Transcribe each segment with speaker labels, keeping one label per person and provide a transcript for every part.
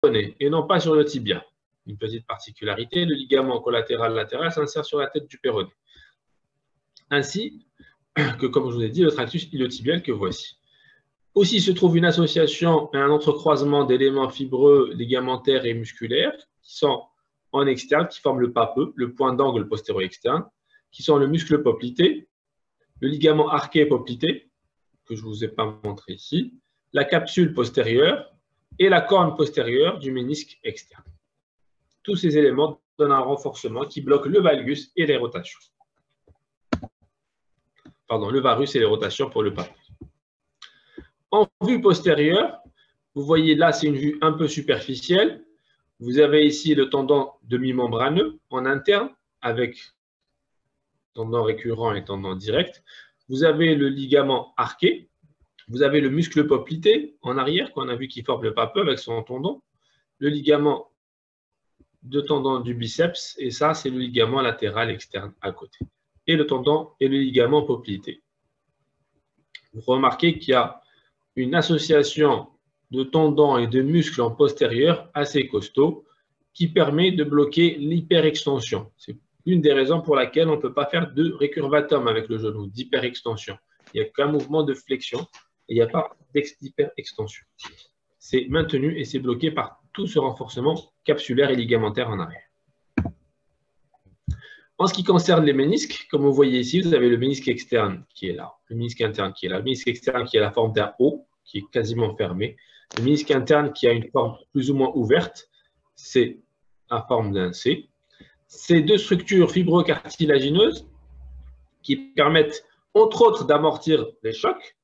Speaker 1: péroné et non pas sur le tibia. Une petite particularité, le ligament collatéral latéral s'insère sur la tête du péroné. Ainsi que, comme je vous ai dit, le tractus iliotibial que voici. Aussi se trouve une association et un entrecroisement d'éléments fibreux, ligamentaires et musculaires qui sont en externe, qui forment le papeux, le point d'angle postéro-externe, qui sont le muscle poplité, le ligament arqué poplité, que je ne vous ai pas montré ici, la capsule postérieure et la corne postérieure du ménisque externe. Tous ces éléments donnent un renforcement qui bloque le valgus et les rotations. Pardon, le varus et les rotations pour le papeux. En vue postérieure, vous voyez là, c'est une vue un peu superficielle. Vous avez ici le tendon demi-membraneux en interne avec tendon récurrent et tendon direct. Vous avez le ligament arqué. Vous avez le muscle poplité en arrière qu'on a vu qui forme le papeux avec son tendon. Le ligament de tendon du biceps et ça, c'est le ligament latéral externe à côté. Et le tendon et le ligament poplité. Vous remarquez qu'il y a une association de tendons et de muscles en postérieur assez costaud qui permet de bloquer l'hyperextension. C'est une des raisons pour laquelle on ne peut pas faire de récurvatum avec le genou, d'hyperextension. Il n'y a qu'un mouvement de flexion et il n'y a pas d'hyperextension. C'est maintenu et c'est bloqué par tout ce renforcement capsulaire et ligamentaire en arrière. En ce qui concerne les ménisques, comme vous voyez ici, vous avez le ménisque externe qui est là, le ménisque interne qui est là, le ménisque externe qui a la forme d'un O, qui est quasiment fermé, le ménisque interne qui a une forme plus ou moins ouverte, c'est la forme d'un C. Ces deux structures fibrocartilagineuses qui permettent, entre autres, d'amortir les chocs,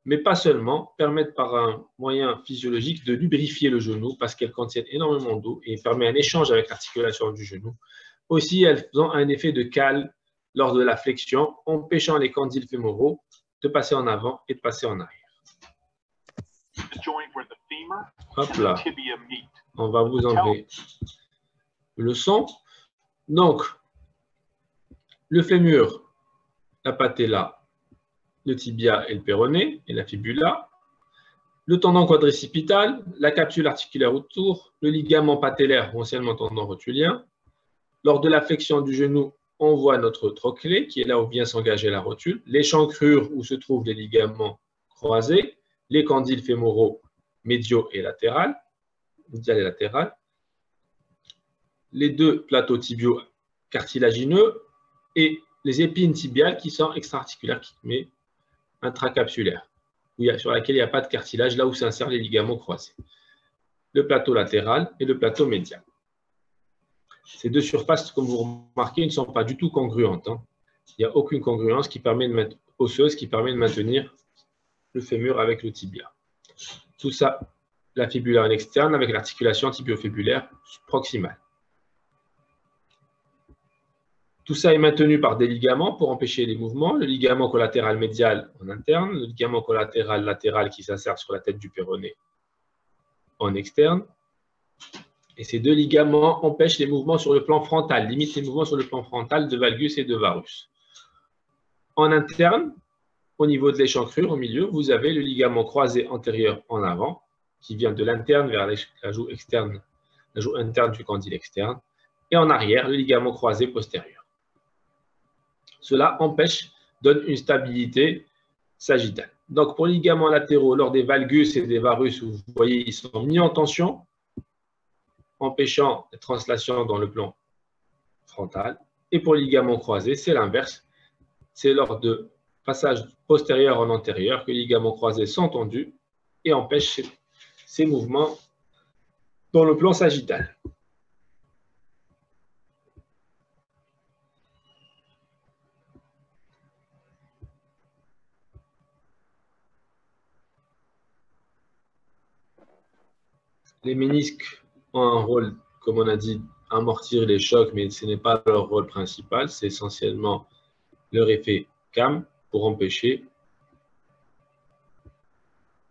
Speaker 1: mais pas seulement, permettent par un moyen physiologique de lubrifier le genou parce qu'elles contiennent énormément d'eau et permettent un échange avec l'articulation du genou. Aussi, elles ont un effet de cale lors de la flexion, empêchant les condyles fémoraux de passer en avant et de passer en arrière. Hop là, on va vous enlever le son. Donc, le fémur, la patella, le tibia et le péroné et la fibula, le tendon quadricipital, la capsule articulaire autour, le ligament patellaire, anciennement tendon rotulien. Lors de la flexion du genou, on voit notre trochlée, qui est là où vient s'engager la rotule, l'échancrure où se trouvent les ligaments croisés, les condyles fémoraux médiaux et latéraux, médial et latéral, les deux plateaux tibiaux cartilagineux et les épines tibiales qui sont extra-articulaires, mais intracapsulaires, sur laquelle il n'y a pas de cartilage, là où s'insèrent les ligaments croisés. Le plateau latéral et le plateau médial. Ces deux surfaces, comme vous remarquez, ne sont pas du tout congruentes. Il n'y a aucune congruence osseuse qui permet de maintenir le fémur avec le tibia. Tout ça, la fibula en externe avec l'articulation tibiofibulaire proximale. Tout ça est maintenu par des ligaments pour empêcher les mouvements. Le ligament collatéral médial en interne, le ligament collatéral latéral qui s'insère sur la tête du péroné en externe. Et ces deux ligaments empêchent les mouvements sur le plan frontal, limitent les mouvements sur le plan frontal de valgus et de varus. En interne, au niveau de l'échancrure, au milieu, vous avez le ligament croisé antérieur en avant, qui vient de l'interne vers la joue externe, la joue interne du condyle externe, et en arrière, le ligament croisé postérieur. Cela donne une stabilité sagittale. Donc, pour les ligaments latéraux, lors des valgus et des varus, vous voyez, ils sont mis en tension, empêchant la translation dans le plan frontal. Et pour les ligaments croisés, c'est l'inverse. C'est lors de passage postérieur en antérieur que les ligaments croisés sont tendus et empêchent ces mouvements dans le plan sagittal. Les ménisques ont un rôle, comme on a dit, amortir les chocs, mais ce n'est pas leur rôle principal. C'est essentiellement leur effet CAM pour empêcher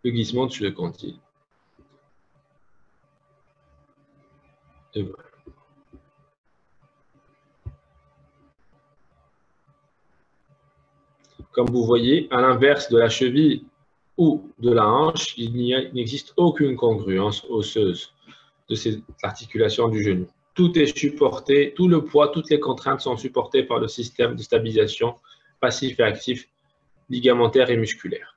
Speaker 1: le glissement dessus le condyle. Et voilà. Comme vous voyez, à l'inverse de la cheville ou de la hanche, il n'existe aucune congruence osseuse de ces articulations du genou. Tout est supporté, tout le poids, toutes les contraintes sont supportées par le système de stabilisation passif et actif, ligamentaire et musculaire.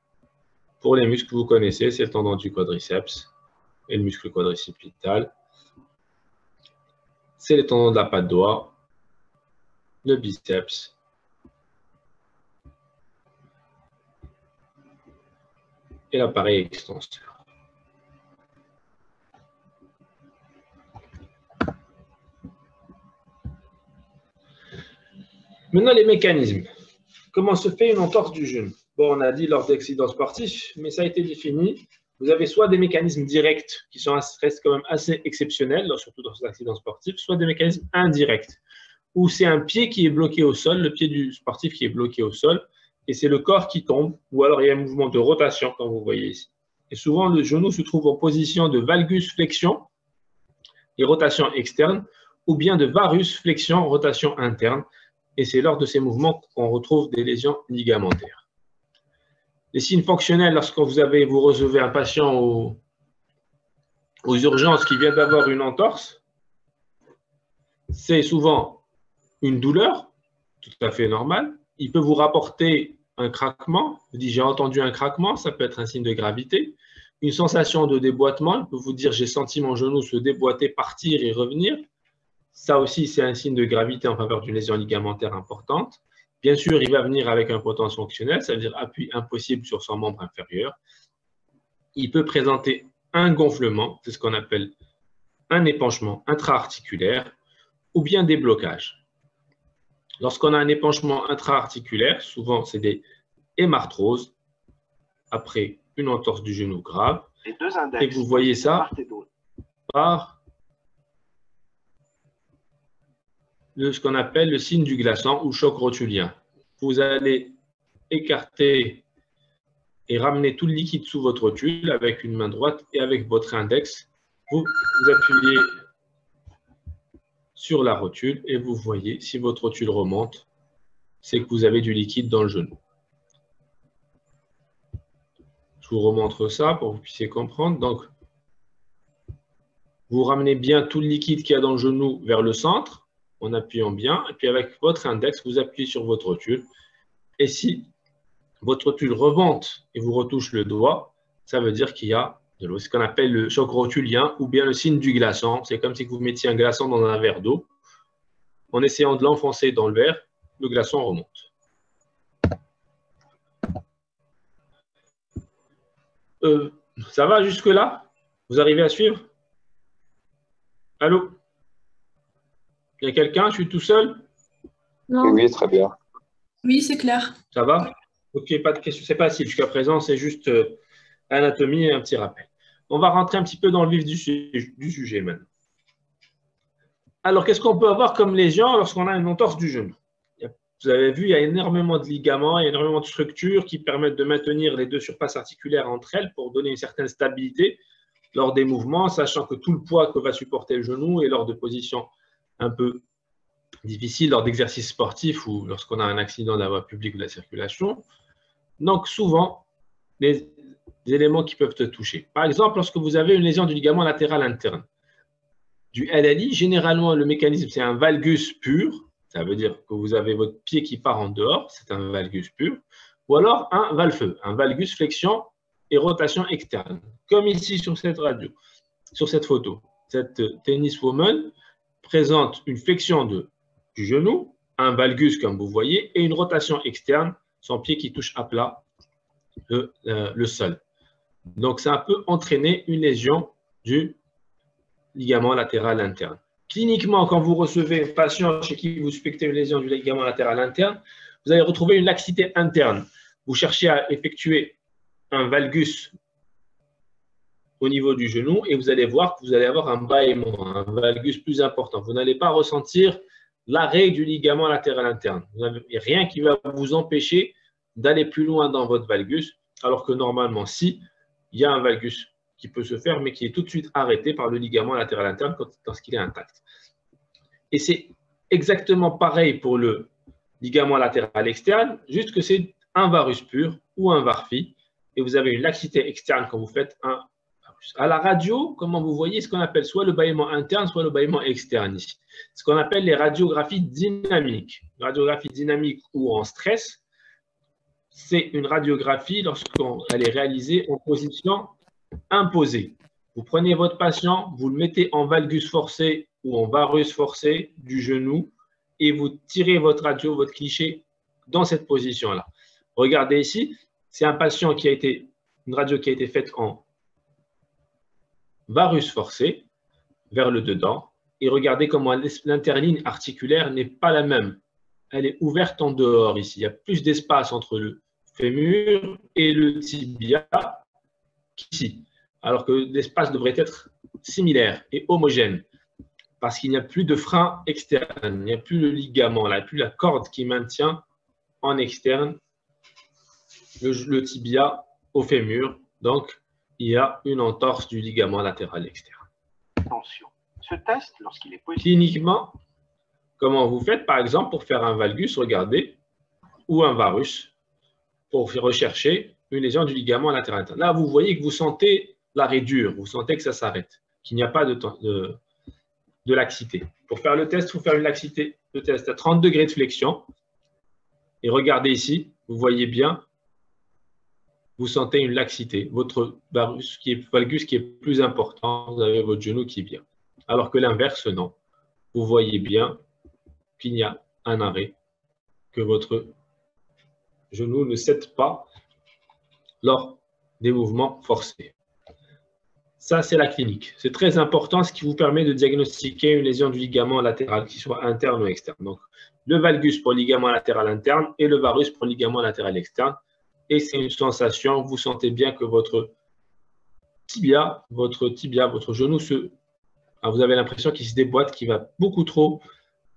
Speaker 1: Pour les muscles, vous connaissez, c'est le tendon du quadriceps et le muscle quadricipital. C'est les tendons de la patte doigt, le biceps, et l'appareil extenseur. Maintenant, les mécanismes. Comment se fait une entorse du genou? Bon, on a dit lors d'accidents sportifs, mais ça a été défini. Vous avez soit des mécanismes directs qui restent quand même assez exceptionnels, surtout dans les accidents sportifs, soit des mécanismes indirects, où c'est un pied qui est bloqué au sol, le pied du sportif qui est bloqué au sol, et c'est le corps qui tombe, ou alors il y a un mouvement de rotation, comme vous voyez ici. Et souvent, le genou se trouve en position de valgus flexion et rotation externe, ou bien de varus flexion, rotation interne. Et c'est lors de ces mouvements qu'on retrouve des lésions ligamentaires. Les signes fonctionnels, lorsque vous recevez un patient aux urgences qui vient d'avoir une entorse, c'est souvent une douleur, tout à fait normale. Il peut vous rapporter un craquement. Vous dites, j'ai entendu un craquement, ça peut être un signe de gravité. Une sensation de déboîtement, il peut vous dire, j'ai senti mon genou se déboîter, partir et revenir. Ça aussi, c'est un signe de gravité en faveur d'une lésion ligamentaire importante. Bien sûr, il va venir avec impotence fonctionnelle, ça veut dire appui impossible sur son membre inférieur. Il peut présenter un gonflement, c'est ce qu'on appelle un épanchement intra-articulaire, ou bien des blocages. Lorsqu'on a un épanchement intra-articulaire, souvent c'est des hémarthroses, après une entorse du genou grave, et vous voyez ça par ce qu'on appelle le signe du glaçon ou choc rotulien. Vous allez écarter et ramener tout le liquide sous votre rotule avec une main droite et avec votre index. Vous appuyez sur la rotule et vous voyez, si votre rotule remonte, c'est que vous avez du liquide dans le genou. Je vous remontre ça pour que vous puissiez comprendre. Donc, vous ramenez bien tout le liquide qu'il y a dans le genou vers le centre, en appuyant bien, et puis avec votre index, vous appuyez sur votre rotule. Et si votre rotule remonte et vous retouche le doigt, ça veut dire qu'il y a de l'eau. C'est ce qu'on appelle le choc rotulien ou bien le signe du glaçon. C'est comme si vous mettiez un glaçon dans un verre d'eau. En essayant de l'enfoncer dans le verre, le glaçon remonte. Ça va jusque-là? Vous arrivez à suivre? Allô? Il y a quelqu'un? Je suis tout seul?
Speaker 2: Non. Oui, très bien.
Speaker 3: Oui, c'est clair.
Speaker 1: Ça va? Ok, pas de question. C'est facile jusqu'à présent, c'est juste anatomie et un petit rappel. On va rentrer un petit peu dans le vif du sujet maintenant. Alors, qu'est-ce qu'on peut avoir comme lésion lorsqu'on a une entorse du genou? Vous avez vu, il y a énormément de ligaments, il y a énormément de structures qui permettent de maintenir les deux surfaces articulaires entre elles pour donner une certaine stabilité lors des mouvements, sachant que tout le poids que va supporter le genou est lors de positions un peu difficiles, lors d'exercices sportifs ou lorsqu'on a un accident de la voie publique ou de la circulation. Donc, souvent, des éléments qui peuvent te toucher. Par exemple, lorsque vous avez une lésion du ligament latéral interne, du LLI, généralement, le mécanisme, c'est un valgus pur. Ça veut dire que vous avez votre pied qui part en dehors, c'est un valgus pur. Ou alors un valfeu, un valgus flexion et rotation externe. Comme ici sur cette radio, sur cette photo. Cette tenniswoman présente une flexion du genou, un valgus comme vous voyez, et une rotation externe, son pied qui touche à plat le sol. Donc, ça peut entraîner une lésion du ligament latéral interne. Cliniquement, quand vous recevez un patient chez qui vous suspectez une lésion du ligament latéral interne, vous allez retrouver une laxité interne. Vous cherchez à effectuer un valgus au niveau du genou et vous allez voir que vous allez avoir un bâillement, un valgus plus important. Vous n'allez pas ressentir l'arrêt du ligament latéral interne. Il n'y a rien qui va vous empêcher d'aller plus loin dans votre valgus, alors que normalement, si, il y a un valgus qui peut se faire, mais qui est tout de suite arrêté par le ligament latéral interne lorsqu'il est intact. Et c'est exactement pareil pour le ligament latéral externe, juste que c'est un varus pur ou un varfi, et vous avez une laxité externe quand vous faites un varus. varus. À la radio, comment vous voyez, ce qu'on appelle soit le bâillement interne, soit le bâillement externe ici. Ce qu'on appelle les radiographies dynamiques. Une radiographie dynamique ou en stress, c'est une radiographie lorsqu'elle est réalisée en position imposée. Vous prenez votre patient, vous le mettez en valgus forcé ou en varus forcé du genou et vous tirez votre radio, votre cliché dans cette position-là. Regardez ici, c'est un patient qui a été, une radio qui a été faite en varus forcé vers le dedans et regardez comment l'interligne articulaire n'est pas la même. Elle est ouverte en dehors ici. Il y a plus d'espace entre le fémur et le tibia qu'ici, alors que l'espace devrait être similaire et homogène parce qu'il n'y a plus de frein externe, il n'y a plus le ligament, il n'y a plus la corde qui maintient en externe le tibia au fémur. Donc, il y a une entorse du ligament latéral externe.
Speaker 4: Attention, ce test, lorsqu'il est possible.
Speaker 1: Cliniquement, comment vous faites, par exemple, pour faire un valgus, regardez, ou un varus, pour rechercher une lésion du ligament latéral interne. Là, vous voyez que vous sentez la raidure, vous sentez que ça s'arrête, qu'il n'y a pas de laxité. Pour faire le test, il faut faire une laxité. Le test à 30 degrés de flexion. Et regardez ici, vous voyez bien, vous sentez une laxité. Votre valgus qui est plus important, vous avez votre genou qui est bien. Alors que l'inverse, non. Vous voyez bien qu'il y a un arrêt, que votre genou ne cède pas lors des mouvements forcés. Ça, c'est la clinique. C'est très important, ce qui vous permet de diagnostiquer une lésion du ligament latéral, qu'il soit interne ou externe. Donc, le valgus pour le ligament latéral interne et le varus pour le ligament latéral externe. Et c'est une sensation, vous sentez bien que votre tibia, votre genou, vous avez l'impression qu'il se déboîte, qu'il va beaucoup trop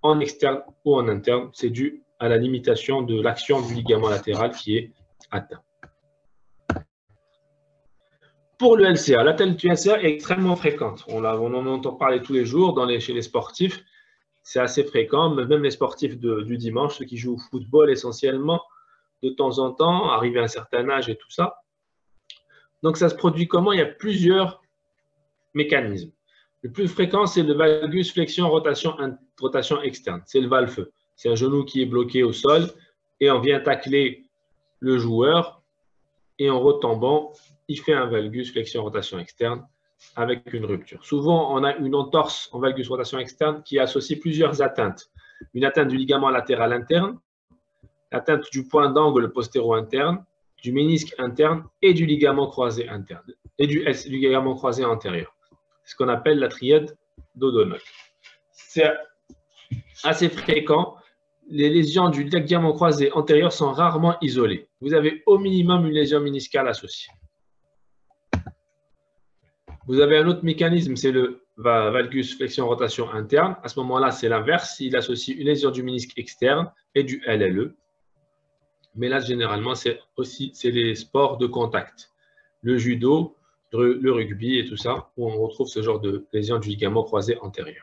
Speaker 1: en externe ou en interne. C'est dû à la limitation de l'action du ligament latéral qui est atteint. Pour le LCA, l'atteinte du LCA est extrêmement fréquente. On en entend parler tous les jours chez les sportifs. C'est assez fréquent, même les sportifs du dimanche, ceux qui jouent au football essentiellement, de temps en temps, arrivés à un certain âge et tout ça. Donc, ça se produit comment? Il y a plusieurs mécanismes. Le plus fréquent, c'est le valgus flexion rotation externe. C'est le valve-feu. C'est un genou qui est bloqué au sol et on vient tacler le joueur et en retombant, il fait un valgus flexion rotation externe avec une rupture. Souvent, on a une entorse en valgus rotation externe qui associe plusieurs atteintes. Une atteinte du ligament latéral interne, l'atteinte du point d'angle postéro-interne, du ménisque interne et du ligament croisé interne et du ligament croisé antérieur. C'est ce qu'on appelle la triade d'O'Donnell. C'est assez fréquent. Les lésions du ligament croisé antérieur sont rarement isolées. Vous avez au minimum une lésion méniscale associée. Vous avez un autre mécanisme, c'est le valgus flexion rotation interne. À ce moment-là, c'est l'inverse. Il associe une lésion du ménisque externe et du LLE. Mais là, généralement, c'est les sports de contact. Le judo, le rugby et tout ça, où on retrouve ce genre de lésion du ligament croisé antérieur.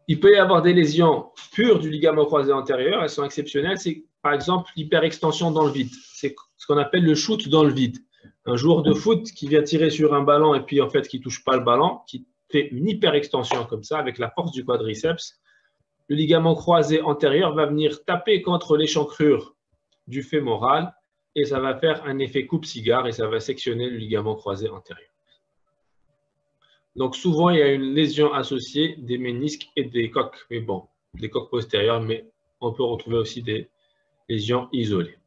Speaker 1: Il peut y avoir des lésions pures du ligament croisé antérieur. Elles sont exceptionnelles. C'est par exemple l'hyperextension dans le vide. C'est ce qu'on appelle le shoot dans le vide. Un joueur de foot qui vient tirer sur un ballon et puis en fait qui ne touche pas le ballon, qui fait une hyperextension comme ça avec la force du quadriceps. Le ligament croisé antérieur va venir taper contre l'échancrure du fémoral et ça va faire un effet coupe-cigare et ça va sectionner le ligament croisé antérieur. Donc souvent, il y a une lésion associée des ménisques et des coques. Mais bon, des coques postérieures, mais on peut retrouver aussi des lésions isolées.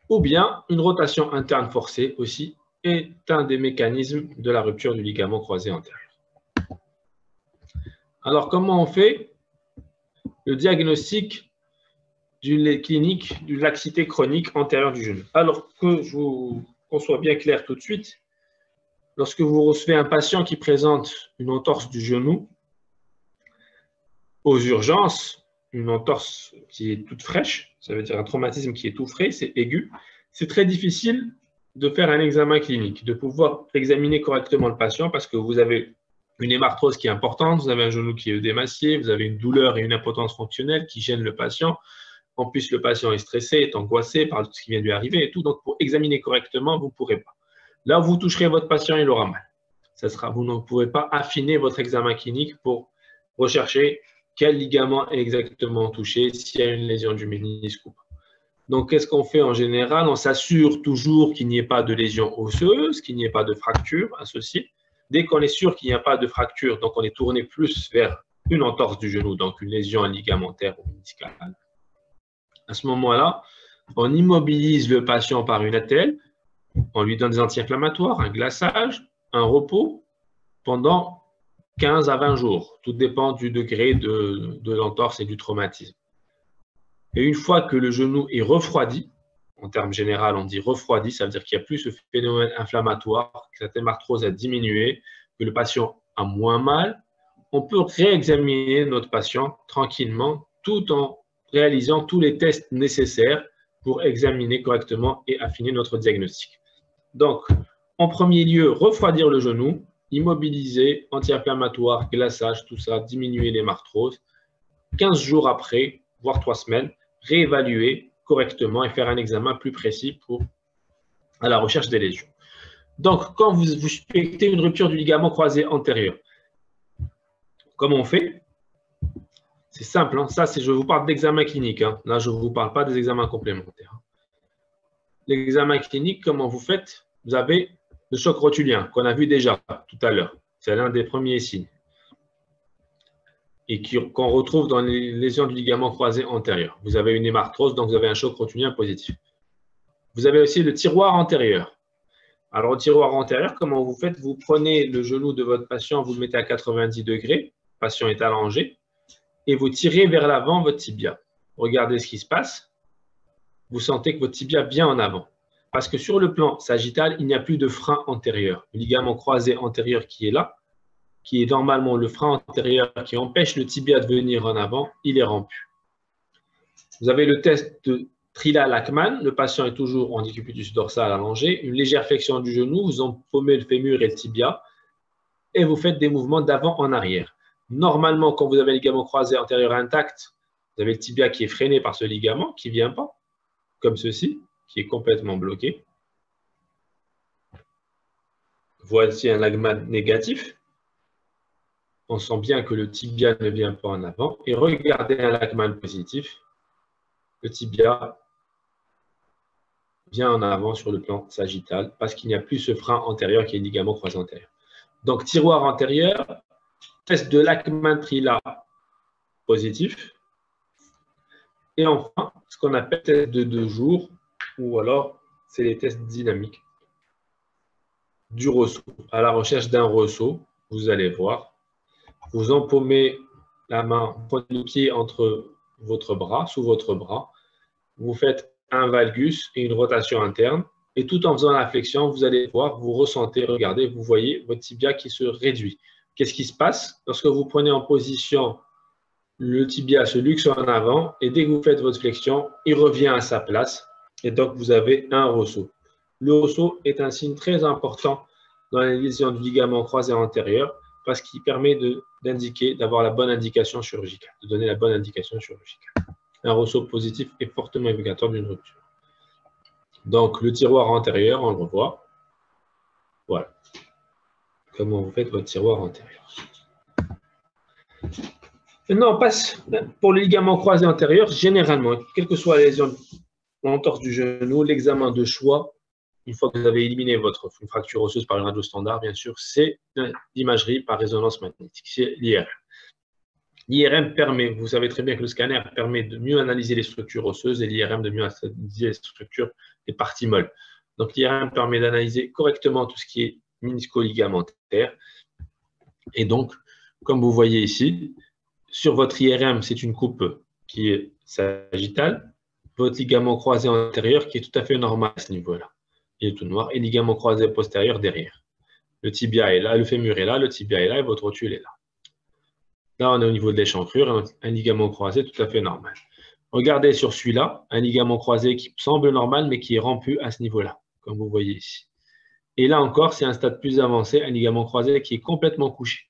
Speaker 1: Ou bien une rotation interne forcée aussi est un des mécanismes de la rupture du ligament croisé antérieur. Alors, comment on fait le diagnostic clinique d'une laxité chronique antérieure du genou? Alors qu'on soit bien clair tout de suite, lorsque vous recevez un patient qui présente une entorse du genou, aux urgences, une entorse qui est toute fraîche, ça veut dire un traumatisme qui est tout frais, c'est aigu, c'est très difficile de faire un examen clinique, de pouvoir examiner correctement le patient parce que vous avez une hémarthrose qui est importante, vous avez un genou qui est émacié, vous avez une douleur et une impotence fonctionnelle qui gênent le patient. En plus, le patient est stressé, est angoissé par tout ce qui vient de lui arriver et tout. Donc, pour examiner correctement, vous ne pourrez pas. Là où vous toucherez votre patient, il aura mal. Vous ne pourrez pas affiner votre examen clinique pour rechercher quel ligament est exactement touché, s'il y a une lésion du ménisque ou pas. Donc, qu'est-ce qu'on fait en général? On s'assure toujours qu'il n'y ait pas de lésion osseuse, qu'il n'y ait pas de fracture associée. Dès qu'on est sûr qu'il n'y a pas de fracture, donc on est tourné plus vers une entorse du genou, donc une lésion ligamentaire ou méniscale. À ce moment-là, on immobilise le patient par une attelle, on lui donne des anti-inflammatoires, un glaçage, un repos pendant 15 à 20 jours. Tout dépend du degré de l'entorse et du traumatisme. Et une fois que le genou est refroidi, en termes généraux, on dit refroidi, ça veut dire qu'il n'y a plus ce phénomène inflammatoire, que cette hémarthrose a diminué, que le patient a moins mal, on peut réexaminer notre patient tranquillement tout en réalisant tous les tests nécessaires pour examiner correctement et affiner notre diagnostic. Donc, en premier lieu, refroidir le genou, immobiliser, anti-inflammatoire, glaçage, tout ça, diminuer l'hémarthrose. 15 jours après, voire 3 semaines, réévaluer correctement et faire un examen plus précis à la recherche des lésions. Donc, quand vous suspectez une rupture du ligament croisé antérieur, comment on fait? C'est simple, hein. Ça, je vous parle d'examen clinique. Hein. Là, je ne vous parle pas des examens complémentaires. L'examen clinique, comment vous faites? Vous avez le choc rotulien qu'on a vu déjà tout à l'heure. C'est l'un des premiers signes. Et qu'on retrouve dans les lésions du ligament croisé antérieur. Vous avez une hémarthrose, donc vous avez un choc rotulien positif. Vous avez aussi le tiroir antérieur. Alors, au tiroir antérieur, comment vous faites? Vous prenez le genou de votre patient, vous le mettez à 90 degrés, le patient est allongé, et vous tirez vers l'avant votre tibia. Regardez ce qui se passe. Vous sentez que votre tibia vient en avant. Parce que sur le plan sagittal, il n'y a plus de frein antérieur. Le ligament croisé antérieur qui est là, qui est normalement le frein antérieur qui empêche le tibia de venir en avant, il est rompu. Vous avez le test de Trilla-Lachman. Le patient est toujours en décubitus dorsal allongé. Une légère flexion du genou, vous empaumez le fémur et le tibia et vous faites des mouvements d'avant en arrière. Normalement, quand vous avez le ligament croisé antérieur intact, vous avez le tibia qui est freiné par ce ligament, qui ne vient pas, comme ceci, qui est complètement bloqué. Voici un Lachman négatif. On sent bien que le tibia ne vient pas en avant. Et regardez un Lachman positif. Le tibia vient en avant sur le plan sagittal parce qu'il n'y a plus ce frein antérieur qui est le ligament croisé antérieur. Donc, tiroir antérieur, test de Lachman Trilla positif. Et enfin, ce qu'on appelle test de 2 jours, ou alors, c'est les tests dynamiques du ressaut. À la recherche d'un ressaut, vous allez voir, vous empaumez la main, vous prenez le pied entre votre bras, sous votre bras, vous faites un valgus et une rotation interne, et tout en faisant la flexion, vous allez voir, vous ressentez, regardez, vous voyez votre tibia qui se réduit. Qu'est-ce qui se passe? Lorsque vous prenez en position, le tibia se luxe en avant, et dès que vous faites votre flexion, il revient à sa place, et donc vous avez un ressaut. Le ressaut est un signe très important dans les lésions du ligament croisé antérieur, parce qu'il permet d'indiquer, d'avoir la bonne indication chirurgicale, de donner la bonne indication chirurgicale. Un ressaut positif est fortement évocateur d'une rupture. Donc, le tiroir antérieur, on le revoit. Voilà. Comment vous faites votre tiroir antérieur. Maintenant, on passe pour le ligament croisé antérieur. Généralement, quelle que soit la lésion, l'entorse du genou, l'examen de choix, une fois que vous avez éliminé une fracture osseuse par une radio standard, bien sûr, c'est l'imagerie par résonance magnétique, c'est l'IRM. L'IRM permet, vous savez très bien que le scanner permet de mieux analyser les structures osseuses et l'IRM de mieux analyser les structures des parties molles. Donc l'IRM permet d'analyser correctement tout ce qui est ménisco-ligamentaire. Et donc, comme vous voyez ici, sur votre IRM, c'est une coupe qui est sagittale, votre ligament croisé antérieur qui est tout à fait normal à ce niveau-là. Il est tout noir, et ligament croisé postérieur derrière. Le tibia est là, le fémur est là, le tibia est là, et votre rotule est là. Là, on est au niveau de l'échancrure, un ligament croisé tout à fait normal. Regardez sur celui-là, un ligament croisé qui semble normal, mais qui est rompu à ce niveau-là, comme vous voyez ici. Et là encore, c'est un stade plus avancé, un ligament croisé qui est complètement couché,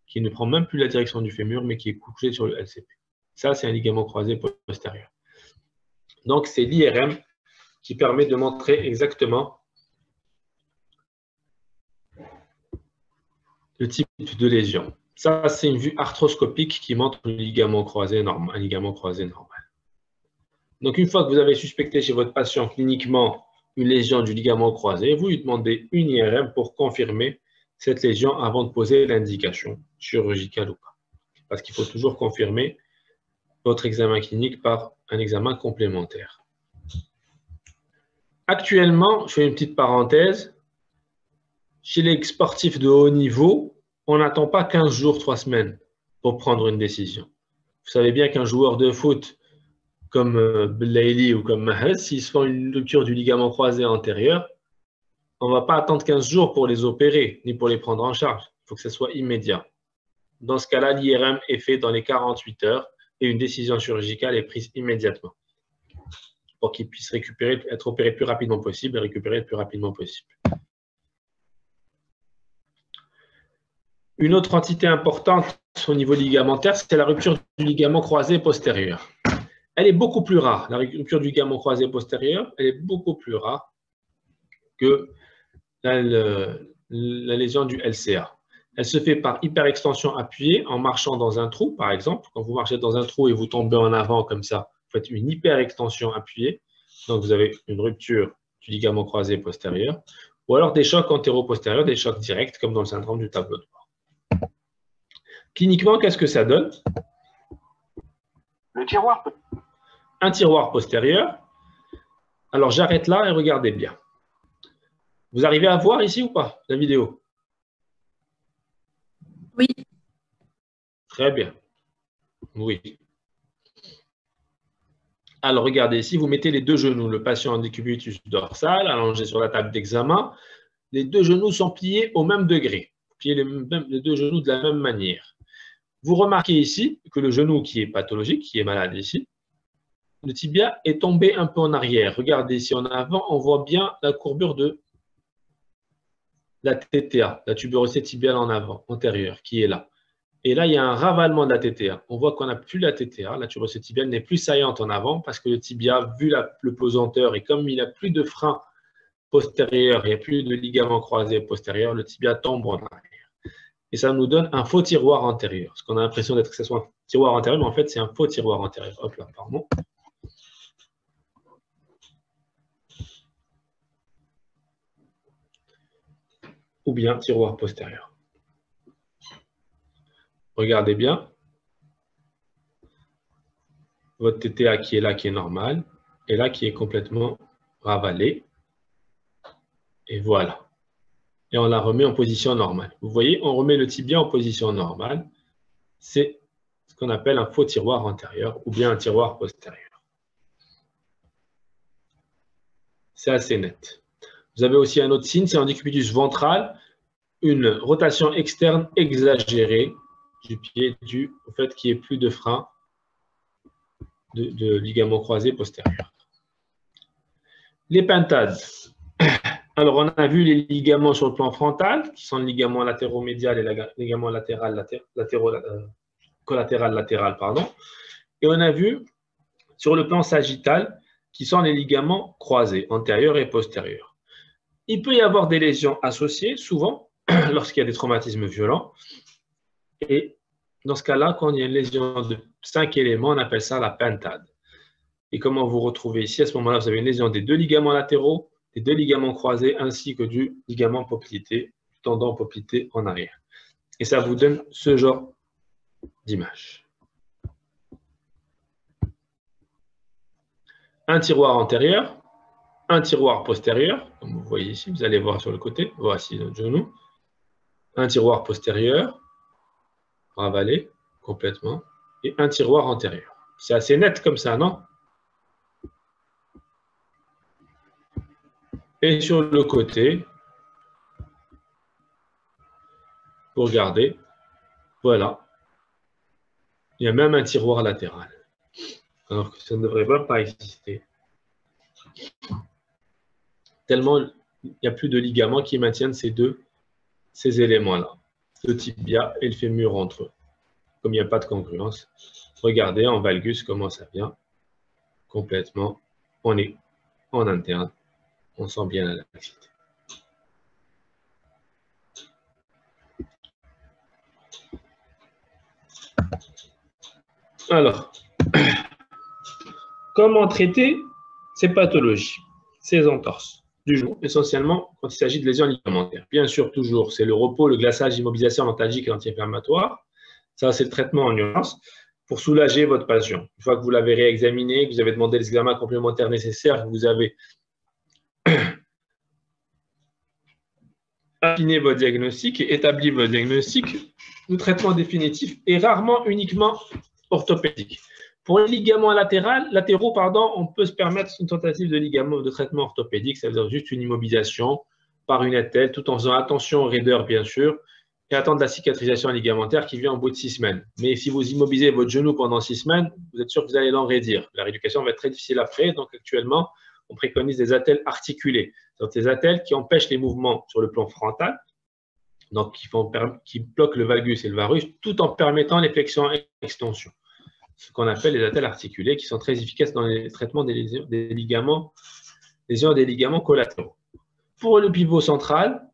Speaker 1: qui ne prend même plus la direction du fémur, mais qui est couché sur le LCP. Ça, c'est un ligament croisé postérieur. Donc, c'est l'IRM qui permet de montrer exactement le type de lésion. Ça, c'est une vue arthroscopique qui montre le ligament croisé normal, un ligament croisé normal. Donc, une fois que vous avez suspecté chez votre patient cliniquement une lésion du ligament croisé, vous lui demandez une IRM pour confirmer cette lésion avant de poser l'indication chirurgicale ou pas. Parce qu'il faut toujours confirmer votre examen clinique par un examen complémentaire. Actuellement, je fais une petite parenthèse, chez les sportifs de haut niveau, on n'attend pas 15 jours, 3 semaines pour prendre une décision. Vous savez bien qu'un joueur de foot comme Belaïli ou comme Mahrez, s'ils se font une rupture du ligament croisé antérieur, on ne va pas attendre 15 jours pour les opérer, ni pour les prendre en charge. Il faut que ce soit immédiat. Dans ce cas-là, l'IRM est fait dans les 48 heures et une décision chirurgicale est prise immédiatement pour qu'il puisse être opéré le plus rapidement possible et récupérer le plus rapidement possible. Une autre entité importante au niveau ligamentaire, c'est la rupture du ligament croisé postérieur. Elle est beaucoup plus rare. La rupture du ligament croisé postérieur, elle est beaucoup plus rare que la lésion du LCA. Elle se fait par hyperextension appuyée en marchant dans un trou, par exemple. Quand vous marchez dans un trou et vous tombez en avant comme ça, vous faites une hyperextension appuyée. Donc, vous avez une rupture du ligament croisé postérieur. Ou alors des chocs antéro-postérieurs, des chocs directs, comme dans le syndrome du tableau de bord. Cliniquement, qu'est-ce que ça donne?
Speaker 4: Le tiroir.
Speaker 1: Un tiroir postérieur. Alors, j'arrête là et regardez bien. Vous arrivez à voir ici ou pas la vidéo?
Speaker 3: Oui.
Speaker 1: Très bien. Oui. Alors, regardez ici, vous mettez les deux genoux. Le patient en décubitus dorsal, allongé sur la table d'examen. Les deux genoux sont pliés au même degré. Pliez les deux genoux de la même manière. Vous remarquez ici que le genou qui est pathologique, qui est malade ici, le tibia est tombé un peu en arrière. Regardez ici en avant, on voit bien la courbure de la TTA, la tuberosité tibiale en avant, antérieure, qui est là. Et là, il y a un ravalement de la TTA. On voit qu'on n'a plus la TTA, la tuberosité tibiale n'est plus saillante en avant parce que le tibia, vu le pesanteur, et comme il n'a plus de frein postérieur, il n'y a plus de ligament croisé postérieur, le tibia tombe en arrière. Et ça nous donne un faux tiroir antérieur. Parce qu'on a l'impression d'être que ce soit un tiroir antérieur, mais en fait, c'est un faux tiroir antérieur. Hop là, pardon. Ou bien tiroir postérieur. Regardez bien. Votre TTA qui est là, qui est normal, et là, qui est complètement ravalé. Et voilà. Et on la remet en position normale. Vous voyez, on remet le tibia en position normale. C'est ce qu'on appelle un faux tiroir antérieur ou bien un tiroir postérieur. C'est assez net. Vous avez aussi un autre signe, c'est en décubitus ventral, une rotation externe exagérée du pied due au fait qu'il n'y ait plus de frein de ligament croisé postérieur. Les pintades. Alors, on a vu les ligaments sur le plan frontal, qui sont les ligaments latéromédial et les ligaments collatéral latéral, pardon. Et on a vu sur le plan sagittal, qui sont les ligaments croisés, antérieurs et postérieurs. Il peut y avoir des lésions associées, souvent, lorsqu'il y a des traumatismes violents. Et dans ce cas-là, quand il y a une lésion de 5 éléments, on appelle ça la pintade. Et comment vous retrouvez ici? À ce moment-là, vous avez une lésion des deux ligaments latéraux, des deux ligaments croisés, ainsi que du ligament poplité, du tendon poplité en arrière. Et ça vous donne ce genre d'image. Un tiroir antérieur, un tiroir postérieur, comme vous voyez ici, vous allez voir sur le côté, voici notre genou. Un tiroir postérieur, ravalé complètement, et un tiroir antérieur. C'est assez net comme ça, non? Et sur le côté, vous regardez, voilà, il y a même un tiroir latéral, alors que ça ne devrait même pas exister. Tellement il n'y a plus de ligaments qui maintiennent ces éléments-là, le tibia et le fémur entre eux. Comme il n'y a pas de congruence, regardez en valgus comment ça vient complètement, on est en interne, on sent bien la laxité. Alors, comment traiter ces pathologies, ces entorses du genou, essentiellement quand il s'agit de lésions ligamentaires? Bien sûr, toujours, c'est le repos, le glaçage, l'immobilisation antalgique et anti-inflammatoire. Ça, c'est le traitement en urgence pour soulager votre patient. Une fois que vous l'avez réexaminé, que vous avez demandé les examens complémentaires nécessaires, que vous avez affiné votre diagnostic et établi votre diagnostic, le traitement définitif est rarement uniquement orthopédique. Pour les ligaments latéraux, on peut se permettre une tentative de traitement orthopédique, c'est-à-dire juste une immobilisation par une attelle, tout en faisant attention aux raideurs, bien sûr, et attendre la cicatrisation ligamentaire qui vient au bout de 6 semaines. Mais si vous immobilisez votre genou pendant 6 semaines, vous êtes sûr que vous allez l'enraidir. La rééducation va être très difficile après, donc actuellement, on préconise des attelles articulées, donc des attelles qui empêchent les mouvements sur le plan frontal, donc qui bloquent le valgus et le varus, tout en permettant les flexions et extensions. Ce qu'on appelle les attelles articulées, qui sont très efficaces dans les traitements des lésions des ligaments collatéraux. Pour le pivot central,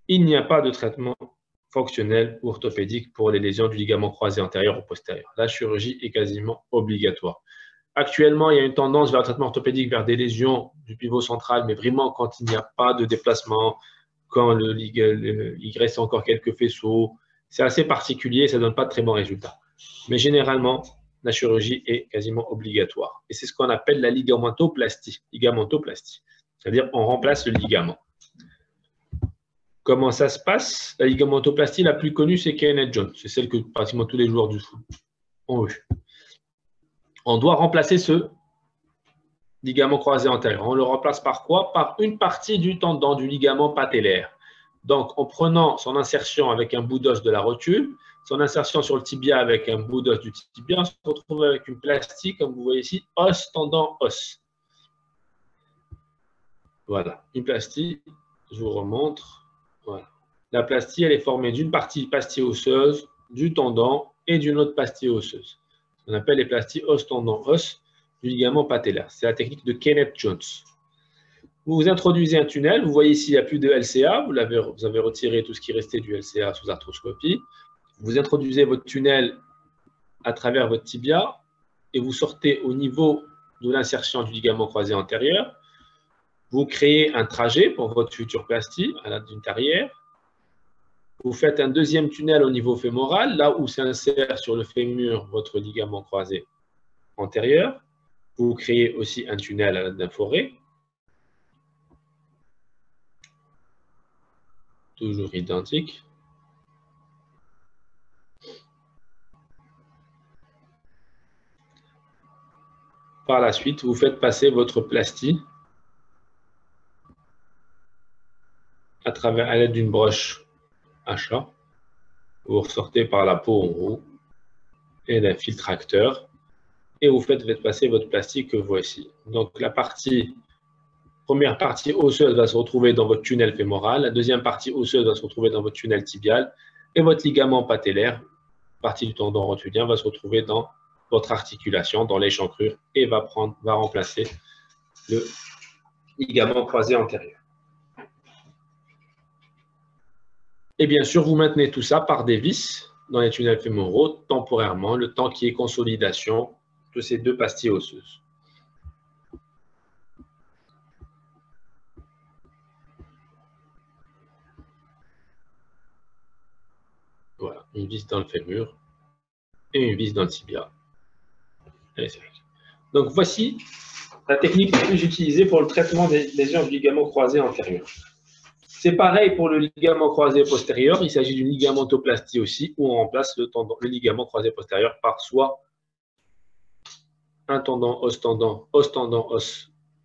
Speaker 1: il n'y a pas de traitement fonctionnel ou orthopédique pour les lésions du ligament croisé antérieur ou postérieur. La chirurgie est quasiment obligatoire. Actuellement, il y a une tendance vers le traitement orthopédique vers des lésions du pivot central, mais vraiment quand il n'y a pas de déplacement, quand il reste encore quelques faisceaux. C'est assez particulier, ça ne donne pas de très bons résultats. Mais généralement, la chirurgie est quasiment obligatoire. Et c'est ce qu'on appelle la ligamentoplastie. C'est-à-dire on remplace le ligament. Comment ça se passe? La ligamentoplastie la plus connue, c'est Kenneth Jones. C'est celle que pratiquement tous les joueurs du foot ont eu. On doit remplacer ce ligament croisé antérieur. On le remplace par quoi? Par une partie du tendon du ligament patellaire. Donc, en prenant son insertion avec un bout d'os de la rotule, son insertion sur le tibia avec un bout d'os du tibia, on se retrouve avec une plastie, comme vous voyez ici, os, tendon, os. Voilà, une plastie, je vous remontre. Voilà. La plastie, elle est formée d'une partie plastie osseuse, du tendon et d'une autre plastie osseuse. On appelle les plasties os, tendon, os du ligament patellaire. C'est la technique de Kenneth Jones. Vous introduisez un tunnel, vous voyez ici, il n'y a plus de LCA, vous avez retiré tout ce qui restait du LCA sous arthroscopie. Vous introduisez votre tunnel à travers votre tibia et vous sortez au niveau de l'insertion du ligament croisé antérieur. Vous créez un trajet pour votre future plastie à la dune arrière. Vous faites un deuxième tunnel au niveau fémoral, là où s'insère sur le fémur votre ligament croisé antérieur. Vous créez aussi un tunnel à la forêt. Toujours identique. Par la suite, vous faites passer votre plastie à l'aide d'une broche achat. Vous ressortez par la peau en haut et d'un fil tracteur et vous faites passer votre plastie que voici. Donc la première partie osseuse va se retrouver dans votre tunnel fémoral, la deuxième partie osseuse va se retrouver dans votre tunnel tibial et votre ligament patellaire, partie du tendon rotulien, va se retrouver dans votre articulation, dans l'échancrure et va remplacer le ligament croisé antérieur. Et bien sûr, vous maintenez tout ça par des vis dans les tunnels fémoraux temporairement, le temps qu'il y ait consolidation de ces deux pastilles osseuses. Voilà, une vis dans le fémur et une vis dans le tibia. Donc voici la technique la plus utilisée pour le traitement des lésions du ligament croisé antérieur. C'est pareil pour le ligament croisé postérieur. Il s'agit d'une ligamentoplastie aussi, où on remplace le ligament croisé postérieur par soit un tendon, os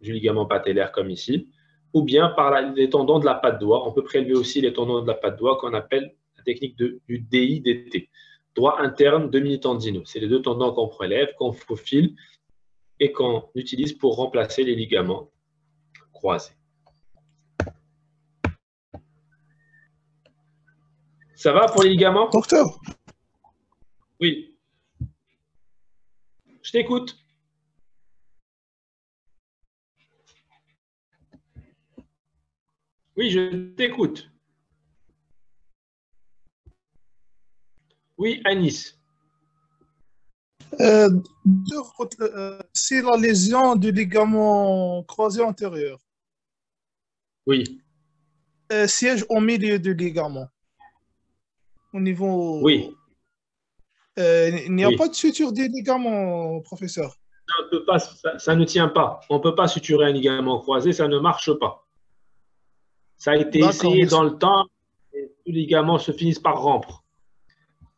Speaker 1: du ligament patellaire comme ici, ou bien par les tendons de la patte doigt. On peut prélever aussi les tendons de la patte doigt qu'on appelle la technique du DIDT, droit interne demi-tendineux. C'est les deux tendons qu'on prélève, qu'on faufile et qu'on utilise pour remplacer les ligaments croisés. Ça va pour les ligaments?
Speaker 5: Docteur.
Speaker 1: Oui. Je t'écoute. Oui, je t'écoute. Oui, Anis.
Speaker 5: Euh, c'est la lésion du ligament croisé antérieur.
Speaker 1: Oui,
Speaker 5: Siège au milieu du ligament. Au niveau.
Speaker 1: oui,
Speaker 5: Il n'y a
Speaker 1: oui.
Speaker 5: pas de suture des ligaments, professeur.
Speaker 1: Ça ne tient pas. On ne peut pas suturer un ligament croisé, ça ne marche pas. Ça a été
Speaker 5: D'accord,
Speaker 1: essayé
Speaker 5: merci.
Speaker 1: dans le temps et tous les ligaments se finissent par rompre.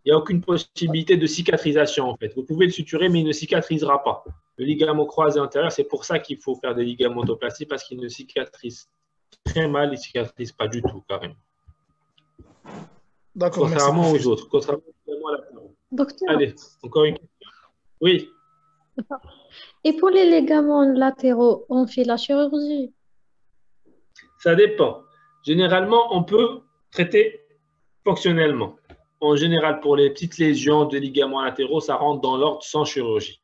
Speaker 1: Il n'y a aucune possibilité de cicatrisation en fait. Vous pouvez le suturer, mais il ne cicatrisera pas. Le ligament croisé antérieur, c'est pour ça qu'il faut faire des ligamentoplasties parce qu'il ne cicatrise très mal, il ne cicatrise pas du tout carrément.
Speaker 5: D'accord, merci,
Speaker 1: Contrairement aux
Speaker 5: professeur.
Speaker 1: autres, contrairement à la parole.
Speaker 6: Docteur,
Speaker 1: Allez, encore une question. Oui,
Speaker 6: et pour les ligaments latéraux, on fait la chirurgie?
Speaker 1: ça dépend. Généralement, on peut traiter fonctionnellement. En général, pour les petites lésions de ligaments latéraux, ça rentre dans l'ordre sans chirurgie.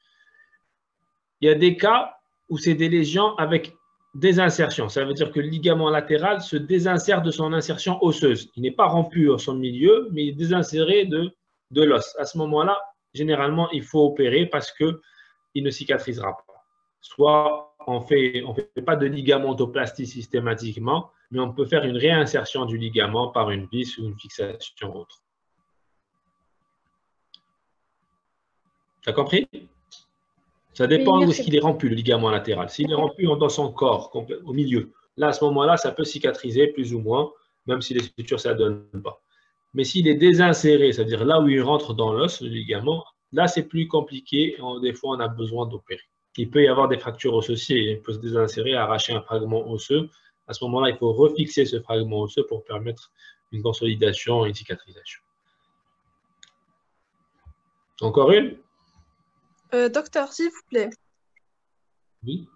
Speaker 1: Il y a des cas où c'est des lésions avec des insertions. Ça veut dire que le ligament latéral se désinsère de son insertion osseuse. Il n'est pas rompu en son milieu, mais il est désinséré de l'os. À ce moment-là, généralement, il faut opérer parce qu'il ne cicatrisera pas. Soit on fait pas de ligamentoplastie systématiquement, mais on peut faire une réinsertion du ligament par une vis ou une fixation autre. Tu as compris? Ça dépend où est-ce qu'il est rompu, le ligament latéral. S'il est rompu dans son corps, au milieu, là, à ce moment-là, ça peut cicatriser plus ou moins, même si les sutures, ça ne donne pas. Mais s'il est désinséré, c'est-à-dire là où il rentre dans l'os, le ligament, là, c'est plus compliqué. Des fois, on a besoin d'opérer. Il peut y avoir des fractures osseuses, il peut se désinsérer, arracher un fragment osseux. À ce moment-là, il faut refixer ce fragment osseux pour permettre une consolidation et une cicatrisation. Encore une?
Speaker 3: Docteur, s'il vous plaît.
Speaker 1: Oui.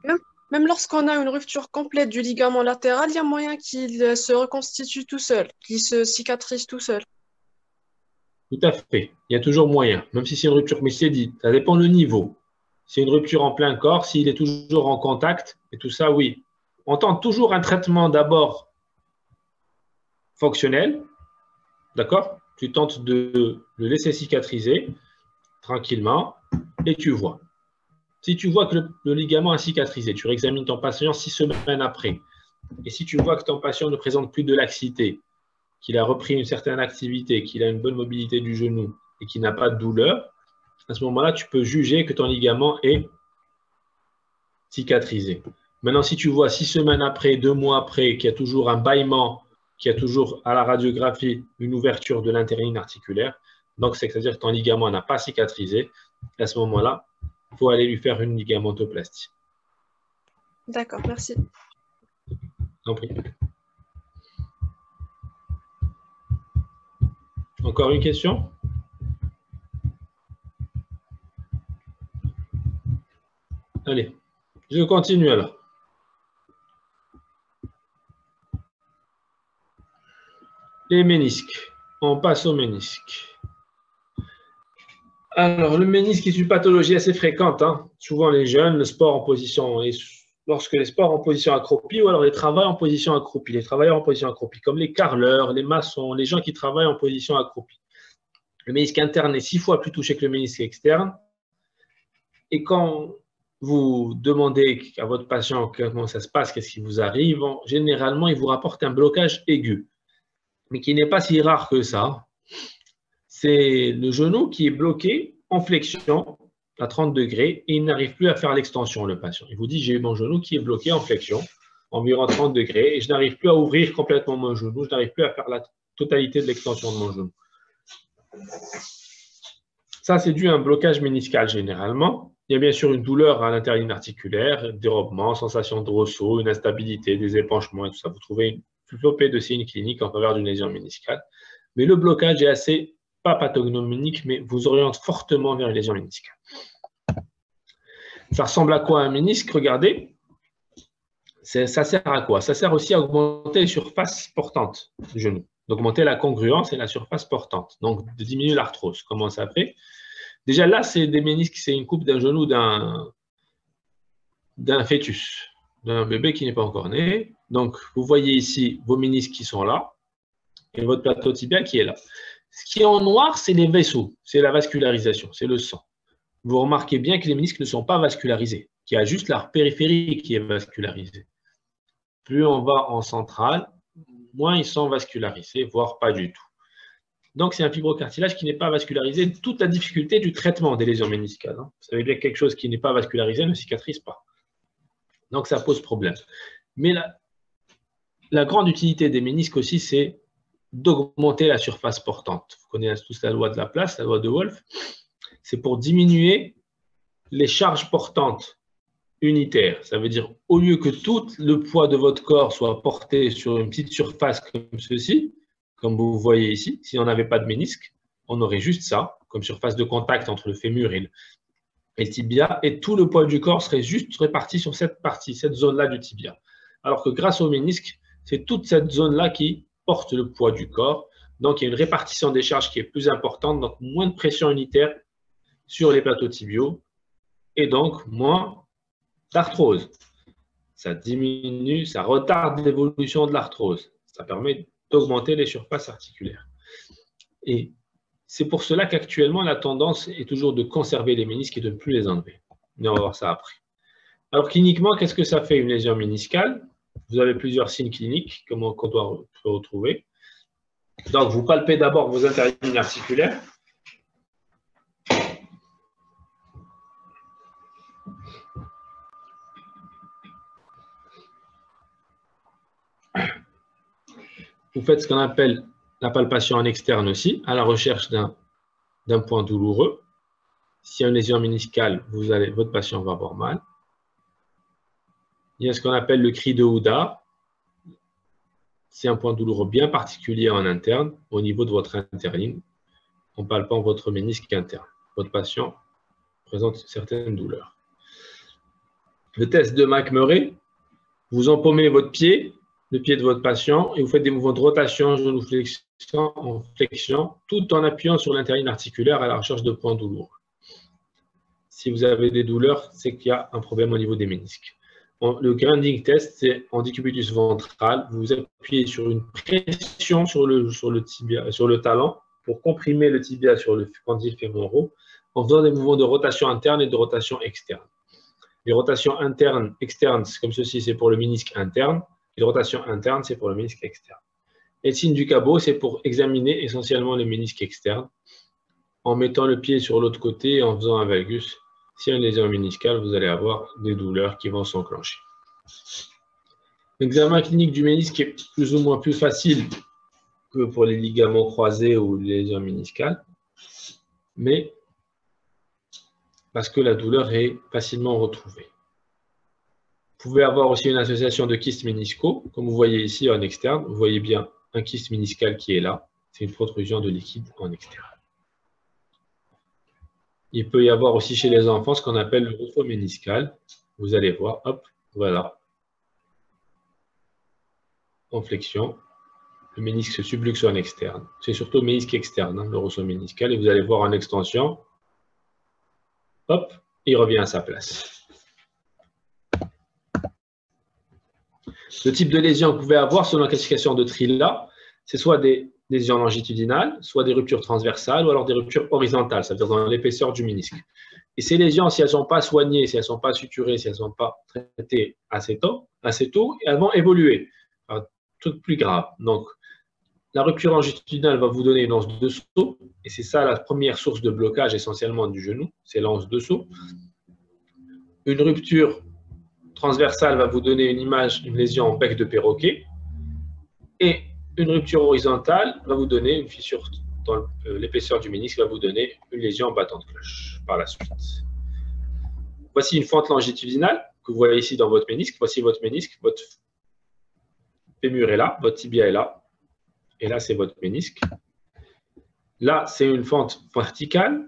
Speaker 3: Même lorsqu'on a une rupture complète du ligament latéral, il y a moyen qu'il se reconstitue tout seul, qu'il se cicatrise tout seul.
Speaker 1: Tout à fait. Il y a toujours moyen, même si c'est une rupture. Mais c'est dit, ça dépend du niveau. C'est une rupture en plein corps, s'il est toujours en contact, et tout ça, oui. On tente toujours un traitement d'abord fonctionnel, d'accord? Tu tentes de le laisser cicatriser tranquillement, et tu vois. Si tu vois que le ligament a cicatrisé, tu réexamines ton patient 6 semaines après. Et si tu vois que ton patient ne présente plus de laxité, qu'il a repris une certaine activité, qu'il a une bonne mobilité du genou et qu'il n'a pas de douleur, à ce moment-là, tu peux juger que ton ligament est cicatrisé. Maintenant, si tu vois 6 semaines après, 2 mois après, qu'il y a toujours un bâillement, qu'il y a toujours à la radiographie une ouverture de l'intérim articulaire, donc c'est-à-dire que ton ligament n'a pas cicatrisé, à ce moment-là, il faut aller lui faire une ligamentoplastie.
Speaker 3: D'accord, merci.
Speaker 1: En prie. Encore une question? Allez, je continue alors. Les ménisques. On passe aux ménisques. Alors, le ménisque est une pathologie assez fréquente. Souvent, les jeunes, le sport en position, lorsque les sports en position accroupie ou alors les travailleurs en position accroupie. Les travailleurs en position accroupie, comme les carreleurs, les maçons, les gens qui travaillent en position accroupie. Le ménisque interne est 6 fois plus touché que le ménisque externe. Et quand vous demandez à votre patient comment ça se passe, qu'est-ce qui vous arrive, généralement, il vous rapporte un blocage aigu, mais qui n'est pas si rare que ça. C'est le genou qui est bloqué en flexion à 30 degrés et il n'arrive plus à faire l'extension, le patient. Il vous dit, j'ai mon genou qui est bloqué en flexion, environ 30 degrés, et je n'arrive plus à ouvrir complètement mon genou, je n'arrive plus à faire la totalité de l'extension de mon genou. Ça, c'est dû à un blocage méniscal généralement. Il y a bien sûr une douleur à l'intérieur articulaire, dérobement, sensation de ressaut, une instabilité, des épanchements et tout ça. Vous trouvez une flopée de signes cliniques en faveur d'une lésion méniscale. Mais le blocage est assez, pas pathognomonique, mais vous oriente fortement vers une lésion méniscale. Ça ressemble à quoi un ménisque? Regardez. Ça sert à quoi? Ça sert aussi à augmenter les surfaces portantes du genou, d'augmenter la congruence et la surface portante, donc de diminuer l'arthrose. Comment ça fait? Déjà là, c'est des ménisques, c'est une coupe d'un genou d'un fœtus, d'un bébé qui n'est pas encore né. Donc, vous voyez ici vos ménisques qui sont là et votre plateau tibial qui est là. Ce qui est en noir, c'est les vaisseaux, c'est la vascularisation, c'est le sang. vous remarquez bien que les ménisques ne sont pas vascularisés, qu'il y a juste la périphérie qui est vascularisée. Plus on va en centrale, moins ils sont vascularisés, voire pas du tout. Donc, c'est un fibrocartilage qui n'est pas vascularisé. Toute la difficulté du traitement des lésions méniscales. Vous savez bien que quelque chose qui n'est pas vascularisé ne cicatrise pas. Donc, ça pose problème. Mais la grande utilité des ménisques aussi, c'est d'augmenter la surface portante. Vous connaissez tous la loi de Laplace, la loi de Wolff. C'est pour diminuer les charges portantes unitaires. Ça veut dire, au lieu que tout le poids de votre corps soit porté sur une petite surface comme ceci, comme vous voyez ici, si on n'avait pas de ménisque, on aurait juste ça, comme surface de contact entre le fémur et le tibia, et tout le poids du corps serait juste réparti sur cette partie, cette zone-là du tibia. Alors que grâce au ménisque, c'est toute cette zone-là qui porte le poids du corps. Donc, il y a une répartition des charges qui est plus importante, donc moins de pression unitaire sur les plateaux tibiaux, et donc moins d'arthrose. Ça diminue, ça retarde l'évolution de l'arthrose. Ça permet d'augmenter les surfaces articulaires. Et c'est pour cela qu'actuellement, la tendance est toujours de conserver les ménisques et de ne plus les enlever. Mais on va voir ça après. Alors, cliniquement, qu'est-ce que ça fait une lésion méniscale? Vous avez plusieurs signes cliniques qu'on doit retrouver. Donc, vous palpez d'abord vos interlignes articulaires. Vous faites ce qu'on appelle la palpation en externe aussi, à la recherche d'un point douloureux. S'il y a une lésion méniscale, votre patient va avoir mal. Il y a ce qu'on appelle le cri de Houda. C'est un point douloureux bien particulier en interne, au niveau de votre interligne, en palpant votre ménisque interne. Votre patient présente certaines douleurs. Le test de McMurray, vous empaumez votre pied, le pied de votre patient, et vous faites des mouvements de rotation, genou-flexion, en flexion, tout en appuyant sur l'interligne articulaire à la recherche de points douloureux. Si vous avez des douleurs, c'est qu'il y a un problème au niveau des ménisques. Le grinding test, c'est en décubitus ventral. Vous appuyez sur une pression sur le tibia, sur le talon pour comprimer le tibia sur le condyle fémoraux en faisant des mouvements de rotation interne et de rotation externe. Les rotations internes, externes, comme ceci, c'est pour le ménisque interne. Les rotations internes, c'est pour le ménisque externe. Et le signe du cabot, c'est pour examiner essentiellement le ménisque externe en mettant le pied sur l'autre côté et en faisant un valgus. S'il y a une lésion méniscale, vous allez avoir des douleurs qui vont s'enclencher. L'examen clinique du ménisque est plus ou moins plus facile que pour les ligaments croisés ou les lésions méniscales, mais parce que la douleur est facilement retrouvée. Vous pouvez avoir aussi une association de kystes méniscaux, comme vous voyez ici en externe. Vous voyez bien un kyste méniscal qui est là. C'est une protrusion de liquide en externe. Il peut y avoir aussi chez les enfants ce qu'on appelle le rousseau méniscal. Vous allez voir, hop, voilà. En flexion, le ménisque se subluxe en externe. C'est surtout le ménisque externe, hein, le rousseau méniscal. Et vous allez voir en extension, hop, il revient à sa place. Le type de lésion que vous pouvez avoir selon la classification de Trilla, c'est soit des lésions longitudinales, soit des ruptures transversales, ou alors des ruptures horizontales, c'est-à-dire dans l'épaisseur du ménisque. Et ces lésions, si elles ne sont pas soignées, si elles ne sont pas suturées, si elles ne sont pas traitées assez tôt, elles vont évoluer. Un truc plus grave. Donc, la rupture longitudinale va vous donner une anse de saut, et c'est ça la première source de blocage essentiellement du genou, c'est l'anse de saut. Une rupture transversale va vous donner une image, une lésion en bec de perroquet, et une rupture horizontale va vous donner une fissure dans l'épaisseur du ménisque, va vous donner une lésion en battant de cloche par la suite. Voici une fente longitudinale que vous voyez ici dans votre ménisque. Voici votre ménisque, votre fémur est là, votre tibia est là, et là c'est votre ménisque. Là c'est une fente verticale.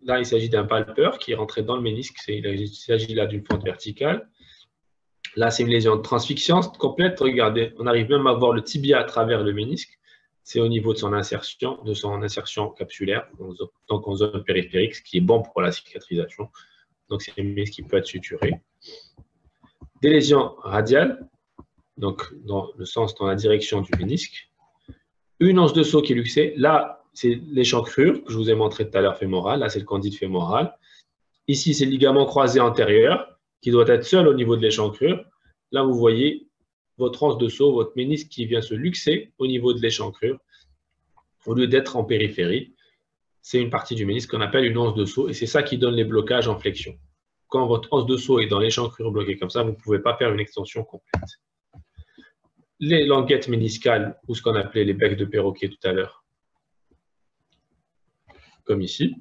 Speaker 1: Là, il s'agit d'un palpeur qui est rentré dans le ménisque. Il s'agit là d'une fente verticale. Là, c'est une lésion de transfixion complète. Regardez, on arrive même à voir le tibia à travers le ménisque. C'est au niveau de son insertion capsulaire, donc en zone périphérique, ce qui est bon pour la cicatrisation. Donc, c'est un ménisque qui peut être suturé. Des lésions radiales, donc dans le sens, dans la direction du ménisque. Une anse de saut qui est luxée. Là, c'est l'échancrure que je vous ai montré tout à l'heure fémorale. Là, c'est le condyle fémoral. Ici, c'est le ligament croisé antérieur qui doit être seul au niveau de l'échancrure. Là, vous voyez votre anse de saut, votre ménisque qui vient se luxer au niveau de l'échancrure au lieu d'être en périphérie. C'est une partie du ménisque qu'on appelle une anse de saut et c'est ça qui donne les blocages en flexion. Quand votre anse de saut est dans l'échancrure bloquée comme ça, vous ne pouvez pas faire une extension complète. Les languettes méniscales, ou ce qu'on appelait les becs de perroquet tout à l'heure, comme ici,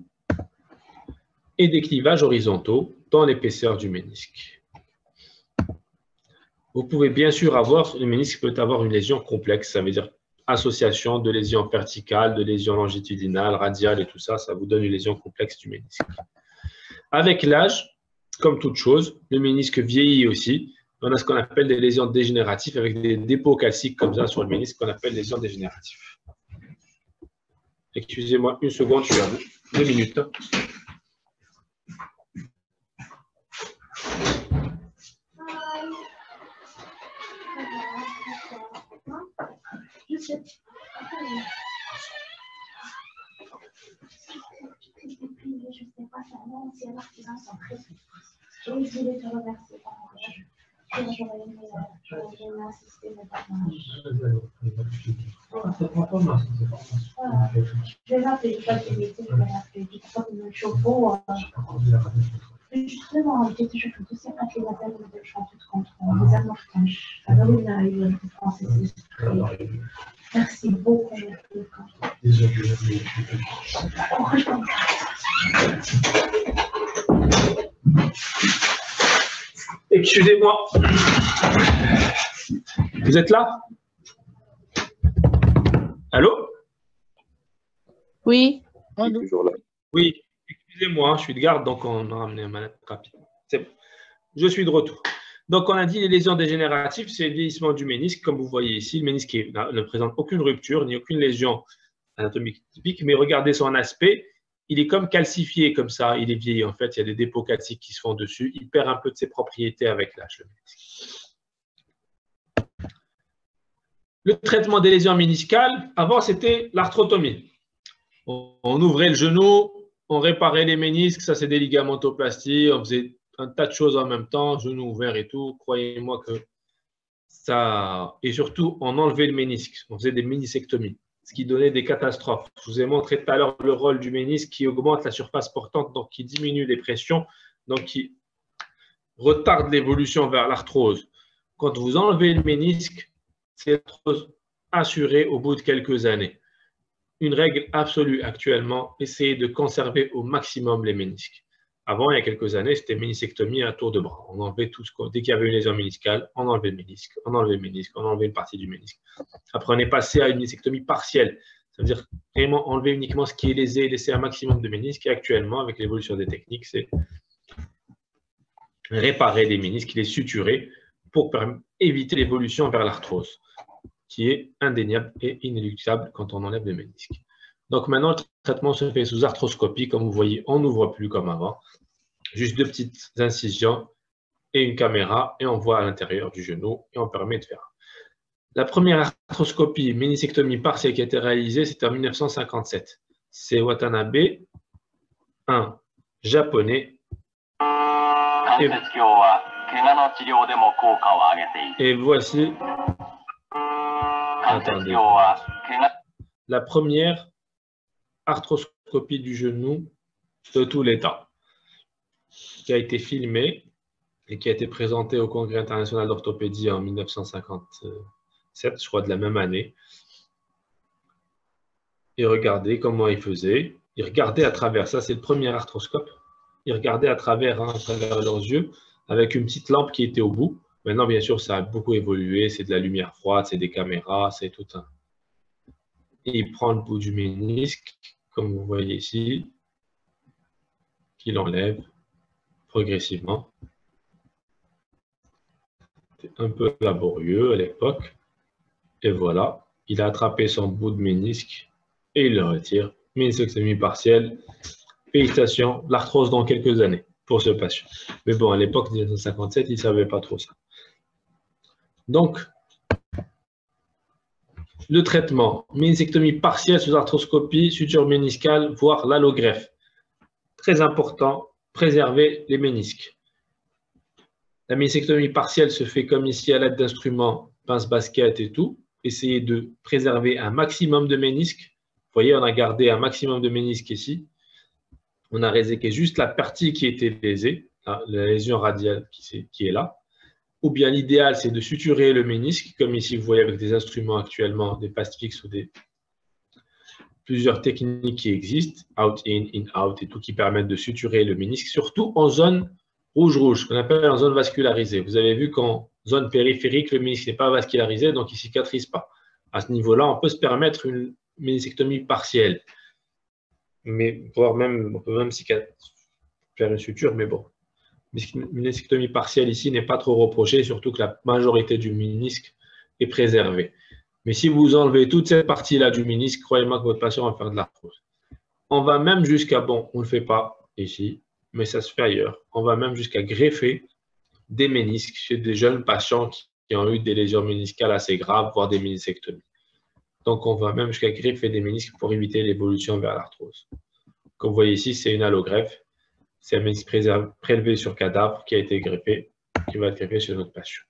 Speaker 1: et des clivages horizontaux dans l'épaisseur du ménisque. Vous pouvez bien sûr avoir, le ménisque peut avoir une lésion complexe, ça veut dire association de lésions verticales, de lésions longitudinales, radiales et tout ça, ça vous donne une lésion complexe du ménisque. Avec l'âge, comme toute chose, le ménisque vieillit aussi. On a ce qu'on appelle des lésions dégénératives avec des dépôts calciques comme ça sur le ménisque qu'on appelle lésions dégénératives. Excusez-moi une seconde, je suis à vous. 2 minutes.
Speaker 7: Je voulais te remercier. J'aurais aimé assister, mais pas mal. Je vais m'appeler du facilité, je vais m'appeler du premier chauffeur. Justement, j'étais je peux aussi appeler la tête de chanter contre les amortages. Alors, il a eu un français esprit. Merci beaucoup.
Speaker 1: Excusez-moi. Vous êtes là? Allô?
Speaker 3: Oui.
Speaker 2: Toujours là.
Speaker 1: Oui, excusez-moi, je suis de garde, donc on a ramené un malade rapide. C'est bon. Je suis de retour. Donc, on a dit les lésions dégénératives, c'est le vieillissement du ménisque. Comme vous voyez ici, le ménisque ne présente aucune rupture, ni aucune lésion anatomique typique, mais regardez son aspect. Il est comme calcifié comme ça, il est vieilli. En fait, il y a des dépôts calciques qui se font dessus. Il perd un peu de ses propriétés avec l'âge. Le traitement des lésions méniscales, avant, c'était l'arthrotomie. On ouvrait le genou, on réparait les ménisques, ça c'est des ligamentoplasties, on faisait un tas de choses en même temps, genou ouvert et tout. Croyez-moi que ça… Et surtout, on enlevait le ménisque, on faisait des ménisectomies, ce qui donnait des catastrophes. Je vous ai montré tout à l'heure le rôle du ménisque qui augmente la surface portante, donc qui diminue les pressions, donc qui retarde l'évolution vers l'arthrose. Quand vous enlevez le ménisque, c'est l'arthrose assurée au bout de quelques années. Une règle absolue actuellement, essayez de conserver au maximum les ménisques. Avant, il y a quelques années, c'était ménisectomie à tour de bras. On enlevait tout ce qu'on… Dès qu'il y avait une lésion méniscale, on enlevait le ménisque, on enlevait le ménisque, on enlevait une partie du ménisque. Après, on est passé à une ménisectomie partielle. Ça veut dire vraiment enlever uniquement ce qui est lésé et laisser un maximum de ménisques. Et actuellement, avec l'évolution des techniques, c'est réparer les ménisques, les suturer pour éviter l'évolution vers l'arthrose, qui est indéniable et inéluctable quand on enlève le ménisque. Donc maintenant, le traitement se fait sous arthroscopie. Comme vous voyez, on n'ouvre plus comme avant. Juste 2 petites incisions et une caméra et on voit à l'intérieur du genou et on permet de faire. La première arthroscopie, ménisectomie partielle qui a été réalisée, c'était en 1957. C'est Watanabe, un japonais. Et voici… Attendez. La première arthroscopie du genou de tous les temps, qui a été filmée et qui a été présentée au Congrès international d'orthopédie en 1957, je crois de la même année. Et regardez comment il faisait. Il regardait à travers, ça c'est le premier arthroscope, il regardait à travers leurs yeux avec une petite lampe qui était au bout. Maintenant, bien sûr, ça a beaucoup évolué, c'est de la lumière froide, c'est des caméras, c'est tout un… Et il prend le bout du ménisque, comme vous voyez ici, qu'il enlève progressivement. C'était un peu laborieux à l'époque. Et voilà, il a attrapé son bout de ménisque et il le retire. Ménisectomie partielle. Félicitations, l'arthrose dans quelques années pour ce patient. Mais bon, à l'époque, 1957, il ne savait pas trop ça. Donc, le traitement, ménisectomie partielle sous arthroscopie, suture méniscale, voire l'allogreffe. Très important, préserver les ménisques. La ménisectomie partielle se fait comme ici à l'aide d'instruments, pince-basket et tout. Essayez de préserver un maximum de ménisques. Vous voyez, on a gardé un maximum de ménisques ici. On a réséqué juste la partie qui était lésée, la lésion radiale qui est là. Ou bien l'idéal, c'est de suturer le ménisque, comme ici vous voyez avec des instruments actuellement, des passes fixes ou plusieurs techniques qui existent, out, in, out et tout, qui permettent de suturer le ménisque, surtout en zone rouge-rouge, qu'on appelle en zone vascularisée. Vous avez vu qu'en zone périphérique, le ménisque n'est pas vascularisé, donc il ne cicatrise pas. À ce niveau-là, on peut se permettre une ménisectomie partielle. Mais voire même, on peut même faire une suture, mais bon. Une ménisectomie partielle ici n'est pas trop reprochée, surtout que la majorité du ménisque est préservée. Mais si vous enlevez toute cette partie-là du ménisque, croyez-moi que votre patient va faire de l'arthrose. On va même jusqu'à, bon, on ne le fait pas ici, mais ça se fait ailleurs. On va même jusqu'à greffer des ménisques chez des jeunes patients qui ont eu des lésions méniscales assez graves, voire des ménisectomies. Donc, on va même jusqu'à greffer des ménisques pour éviter l'évolution vers l'arthrose. Comme vous voyez ici, c'est une allogreffe. C'est un ménisque prélevé sur cadavre qui a été greffé, qui va être greffé chez notre patient.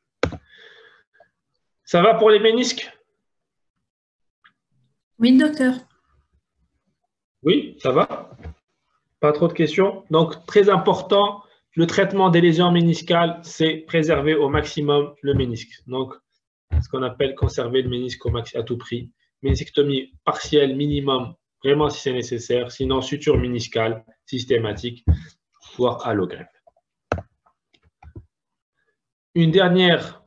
Speaker 1: Ça va pour les ménisques?
Speaker 8: Oui, docteur.
Speaker 1: Oui, ça va? Pas trop de questions? Donc, très important, le traitement des lésions méniscales, c'est préserver au maximum le ménisque. Donc, ce qu'on appelle conserver le ménisque à tout prix. Ménisectomie partielle minimum, vraiment si c'est nécessaire. Sinon, suture méniscale systématique, voire allogreffe. Une dernière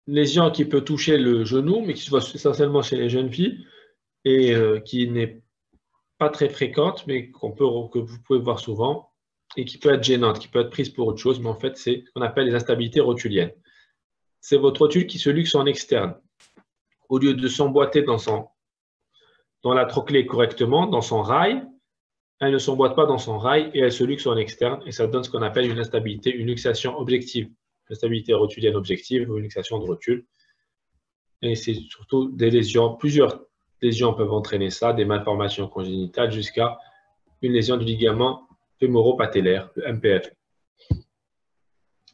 Speaker 1: lésion qui peut toucher le genou, mais qui se voit essentiellement chez les jeunes filles et qui n'est pas très fréquente, mais que vous pouvez voir souvent et qui peut être gênante, qui peut être prise pour autre chose, mais en fait, c'est ce qu'on appelle les instabilités rotuliennes. C'est votre rotule qui se luxe en externe. Au lieu de s'emboîter dans la trochlée correctement, dans son rail, elle ne s'emboîte pas dans son rail et elle se luxe en externe et ça donne ce qu'on appelle une instabilité, une luxation objective. Une instabilité rotulienne objective ou une luxation de rotule. Et c'est surtout des lésions, plusieurs lésions peuvent entraîner ça, des malformations congénitales jusqu'à une lésion du ligament fémoro-patellaire, le MPF.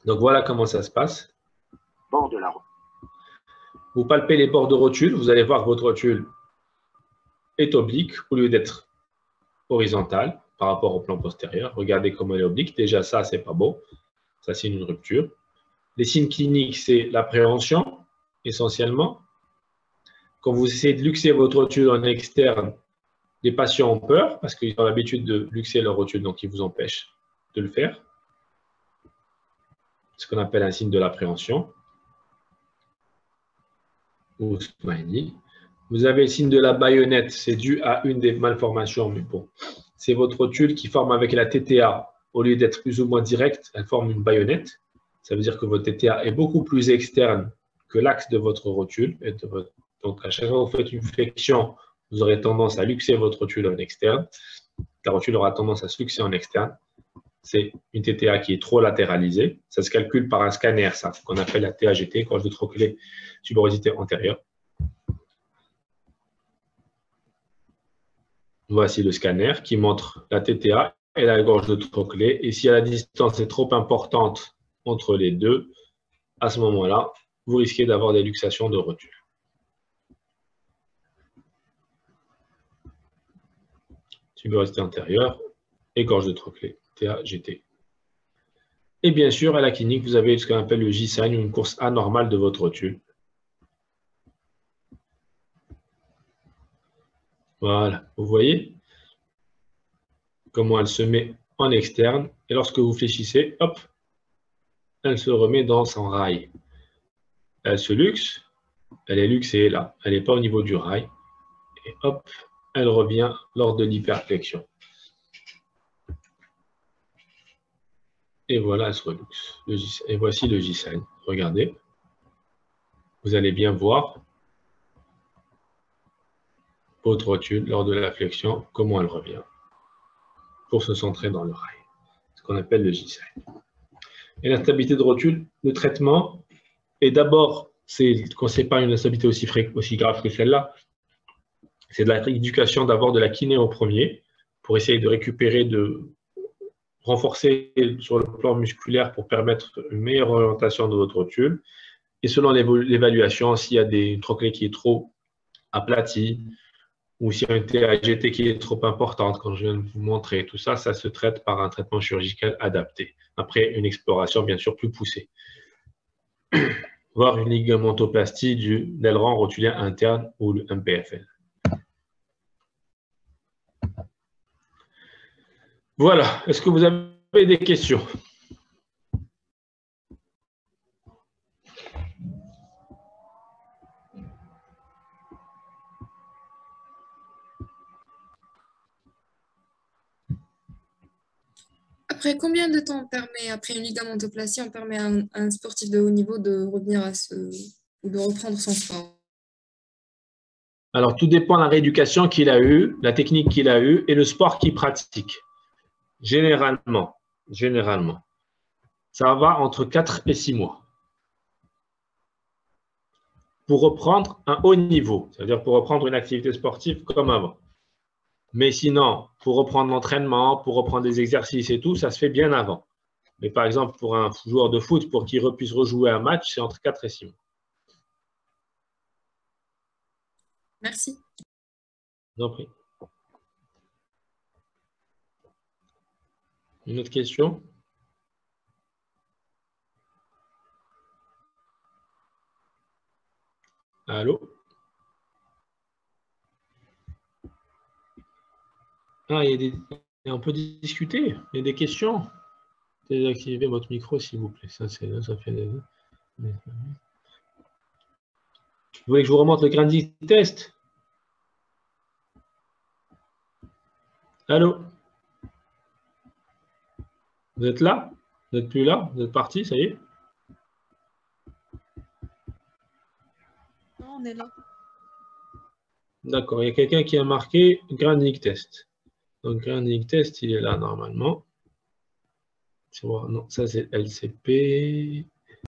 Speaker 1: Donc voilà comment ça se passe.
Speaker 4: Bord de la rotule.
Speaker 1: Vous palpez les bords de rotule, vous allez voir que votre rotule est oblique au lieu d'être horizontale par rapport au plan postérieur. Regardez comment elle est oblique. Déjà, ça, c'est pas beau. Ça signe une rupture. Les signes cliniques, c'est l'appréhension, essentiellement. Quand vous essayez de luxer votre rotule en externe, les patients ont peur parce qu'ils ont l'habitude de luxer leur rotule, donc ils vous empêchent de le faire. Ce qu'on appelle un signe de l'appréhension. Vous avez le signe de la baïonnette, c'est dû à une des malformations, mais bon, c'est votre rotule qui forme avec la TTA, au lieu d'être plus ou moins directe, elle forme une baïonnette. Ça veut dire que votre TTA est beaucoup plus externe que l'axe de votre rotule. Donc, à chaque fois que vous faites une flexion, vous aurez tendance à luxer votre rotule en externe. La rotule aura tendance à se luxer en externe. C'est une TTA qui est trop latéralisée. Ça se calcule par un scanner, ça, qu'on appelle la TAGT, gorge de trochlée, tuberosité antérieure. Voici le scanner qui montre la TTA et la gorge de trochlée. Et si la distance est trop importante entre les deux, à ce moment-là, vous risquez d'avoir des luxations de rotule. Tuberosité antérieure et gorge de trochlée, TAGT. Et bien sûr, à la clinique, vous avez ce qu'on appelle le J-sign, une course anormale de votre rotule. Voilà, vous voyez comment elle se met en externe. Et lorsque vous fléchissez, hop, elle se remet dans son rail. Elle se luxe, elle est luxée là, elle n'est pas au niveau du rail. Et hop, elle revient lors de l'hyperflexion. Et voilà, elle se reluxe. Et voici le J-sign. Regardez. Vous allez bien voir votre rotule lors de la flexion, comment elle revient pour se centrer dans le rail. Ce qu'on appelle le J-sign. Et l'instabilité de rotule, le traitement est d'abord quand ce n'est pas une instabilité aussi grave que celle-là, c'est de la rééducation d'abord de la kiné en premier, pour essayer de récupérer, de renforcer sur le plan musculaire pour permettre une meilleure orientation de votre rotule. Et selon l'évaluation, s'il y a une trochlée qui est trop aplatie, ou s'il y a une TAGT qui est trop importante, comme je viens de vous montrer, tout ça, ça se traite par un traitement chirurgical adapté, après une exploration bien sûr plus poussée. Voire une ligamentoplastie de l'aileron rotulien interne ou le MPFL. Voilà, est-ce que vous avez des questions?
Speaker 8: Après combien de temps après une ligamentoplastie, on permet à un sportif de haut niveau de revenir ou de reprendre son sport?
Speaker 1: Alors, tout dépend de la rééducation qu'il a eue, la technique qu'il a eue et le sport qu'il pratique. Généralement, ça va entre 4 et 6 mois. Pour reprendre un haut niveau, c'est-à-dire pour reprendre une activité sportive comme avant. Mais sinon, pour reprendre l'entraînement, pour reprendre des exercices et tout, ça se fait bien avant. Mais par exemple, pour un joueur de foot, pour qu'il puisse rejouer un match, c'est entre 4 et 6 mois.
Speaker 8: Merci.
Speaker 1: Je vous en prie. Une autre question? Allô? Ah, on peut discuter, il y a des questions. Désactivez votre micro, s'il vous plaît. Ça fait... Vous voulez que je vous remonte le Grandic test? Allô? Vous êtes là? Vous n'êtes plus là? Vous êtes parti, ça y est?
Speaker 3: Non, on est là.
Speaker 1: D'accord, il y a quelqu'un qui a marqué Grandic test. Donc, Grandic test, il est là normalement. Non, ça c'est LCP.